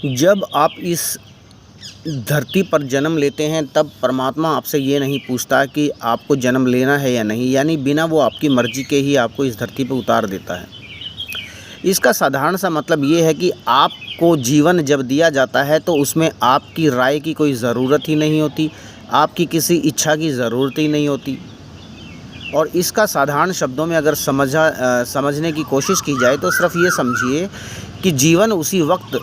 जब आप इस धरती पर जन्म लेते हैं तब परमात्मा आपसे ये नहीं पूछता कि आपको जन्म लेना है या नहीं, यानी बिना वो आपकी मर्ज़ी के ही आपको इस धरती पर उतार देता है। इसका साधारण सा मतलब ये है कि आपको जीवन जब दिया जाता है तो उसमें आपकी राय की कोई ज़रूरत ही नहीं होती, आपकी किसी इच्छा की ज़रूरत ही नहीं होती। और इसका साधारण शब्दों में अगर समझने की कोशिश की जाए तो सिर्फ ये समझिए कि जीवन उसी वक्त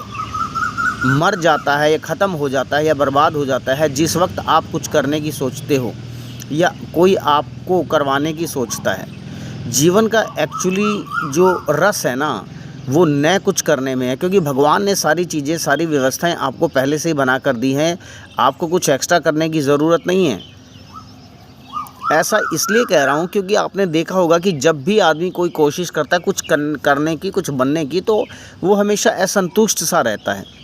मर जाता है या ख़त्म हो जाता है या बर्बाद हो जाता है जिस वक्त आप कुछ करने की सोचते हो या कोई आपको करवाने की सोचता है। जीवन का एक्चुअली जो रस है ना, वो न कुछ करने में है, क्योंकि भगवान ने सारी चीज़ें, सारी व्यवस्थाएं आपको पहले से ही बना कर दी हैं। आपको कुछ एक्स्ट्रा करने की ज़रूरत नहीं है। ऐसा इसलिए कह रहा हूँ क्योंकि आपने देखा होगा कि जब भी आदमी कोई कोशिश करता है कुछ करने की, कुछ बनने की, तो वो हमेशा असंतुष्ट सा रहता है।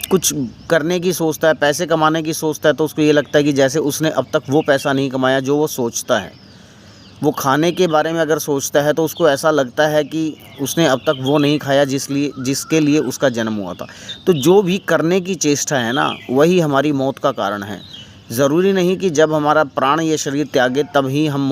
कुछ करने की सोचता है, पैसे कमाने की सोचता है, तो उसको ये लगता है कि जैसे उसने अब तक वो पैसा नहीं कमाया जो वो सोचता है। वो खाने के बारे में अगर सोचता है तो उसको ऐसा लगता है कि उसने अब तक वो नहीं खाया जिसके लिए उसका जन्म हुआ था। तो जो भी करने की चेष्टा है ना, वही हमारी मौत का कारण है। ज़रूरी नहीं कि जब हमारा प्राण ये शरीर त्यागे तब ही हम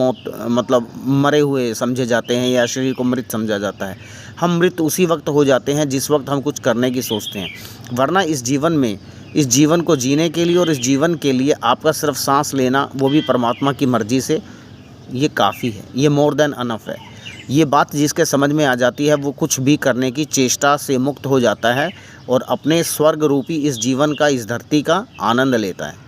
मरे हुए समझे जाते हैं या शरीर को मृत समझा जाता है। हम मृत उसी वक्त हो जाते हैं जिस वक्त हम कुछ करने की सोचते हैं। वरना इस जीवन को जीने के लिए और इस जीवन के लिए आपका सिर्फ सांस लेना, वो भी परमात्मा की मर्ज़ी से, ये काफ़ी है। ये मोर देन अनफ है। ये बात जिसके समझ में आ जाती है वो कुछ भी करने की चेष्टा से मुक्त हो जाता है और अपने स्वर्ग रूपी इस जीवन का, इस धरती का आनंद लेता है।